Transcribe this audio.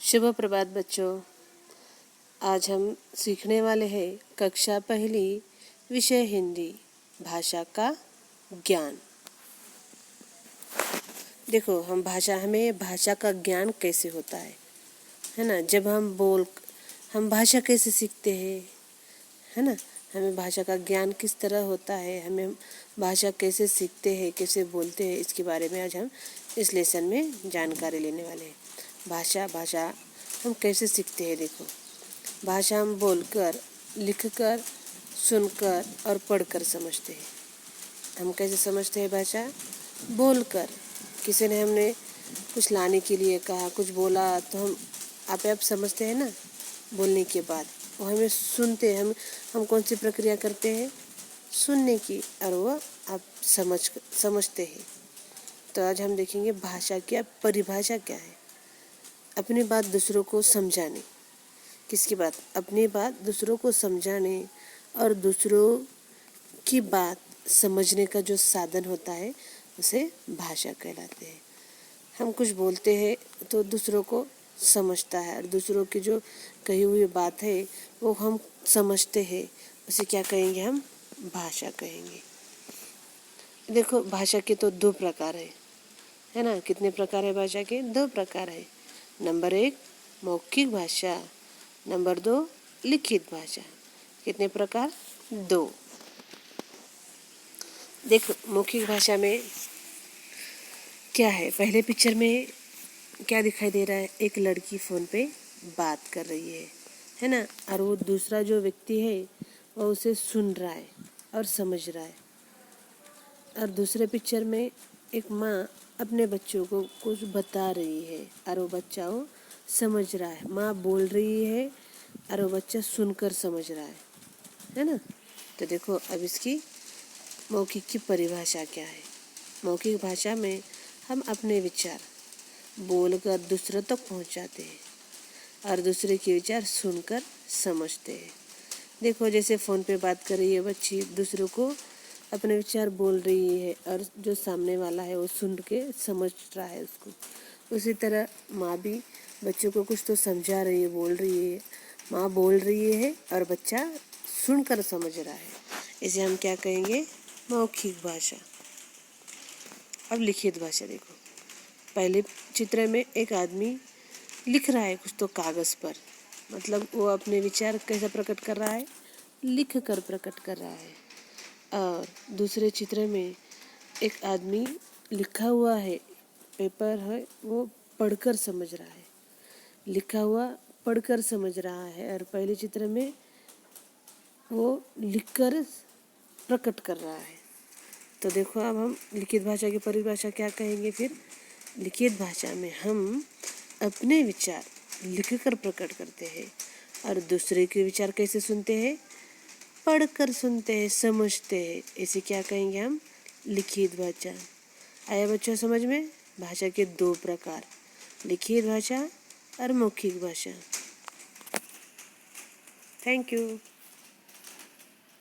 शुभ प्रभात बच्चों। आज हम सीखने वाले हैं कक्षा पहली, विषय हिंदी, भाषा का ज्ञान। देखो हमें भाषा का ज्ञान कैसे होता है ना। जब हम भाषा कैसे सीखते हैं, है ना। हमें भाषा का ज्ञान किस तरह होता है, हमें भाषा कैसे सीखते हैं, कैसे बोलते हैं, इसके बारे में आज हम इस लेसन में जानकारी लेने वाले हैं। भाषा हम कैसे सीखते हैं। देखो, भाषा हम बोलकर, लिखकर, सुनकर और पढ़कर समझते हैं। हम कैसे समझते हैं भाषा? बोलकर। किसी ने हमने कुछ लाने के लिए कहा, कुछ बोला, तो हम आप समझते हैं ना बोलने के बाद। वो हमें सुनते हैं, हम कौन सी प्रक्रिया करते हैं? सुनने की, और वो आप समझते हैं। तो आज हम देखेंगे भाषा की परिभाषा क्या है। अपनी बात दूसरों को समझाने। किसकी बात? अपनी बात दूसरों को समझाने और दूसरों की बात समझने का जो साधन होता है उसे भाषा कहलाते हैं। हम कुछ बोलते हैं तो दूसरों को समझता है, और दूसरों की जो कही हुई बात है वो हम समझते हैं, उसे क्या कहेंगे? हम भाषा कहेंगे। देखो, भाषा के तो दो प्रकार है ना। कितने प्रकार है भाषा के? दो प्रकार है। नंबर 1 मौखिक भाषा, नंबर 2 लिखित भाषा। कितने प्रकार? 2। देखो, मौखिक भाषा में क्या है? पहले पिक्चर में क्या दिखाई दे रहा है? एक लड़की फ़ोन पे बात कर रही है ना, और वो दूसरा जो व्यक्ति है वो उसे सुन रहा है और समझ रहा है। और दूसरे पिक्चर में एक माँ अपने बच्चों को कुछ बता रही है और वो बच्चा वो समझ रहा है। माँ बोल रही है और वो बच्चा सुनकर समझ रहा है ना। तो देखो, अब इसकी मौखिक की परिभाषा क्या है। मौखिक भाषा में हम अपने विचार बोलकर दूसरों तक पहुंचाते हैं और दूसरे के विचार सुनकर समझते हैं। देखो, जैसे फ़ोन पे बात कर रही है बच्ची, दूसरों को अपने विचार बोल रही है और जो सामने वाला है वो सुन के समझ रहा है उसको। उसी तरह माँ भी बच्चों को कुछ तो समझा रही है, बोल रही है। माँ बोल रही है और बच्चा सुनकर समझ रहा है। इसे हम क्या कहेंगे? मौखिक भाषा। अब लिखित भाषा देखो, पहले चित्र में एक आदमी लिख रहा है कुछ तो कागज़ पर, मतलब वो अपने विचार कैसा प्रकट कर रहा है? लिख कर प्रकट कर रहा है। और दूसरे चित्र में एक आदमी लिखा हुआ है, पेपर है, वो पढ़कर समझ रहा है। लिखा हुआ पढ़कर समझ रहा है, और पहले चित्र में वो लिखकर प्रकट कर रहा है। तो देखो, अब हम लिखित भाषा की परिभाषा क्या कहेंगे फिर? लिखित भाषा में हम अपने विचार लिखकर प्रकट करते हैं और दूसरे के विचार कैसे सुनते हैं? पढ़कर सुनते हैं, समझते हैं। इसे क्या कहेंगे हम? लिखित भाषा। आया बच्चों समझ में? भाषा के दो प्रकार, लिखित भाषा और मौखिक भाषा। Thank you.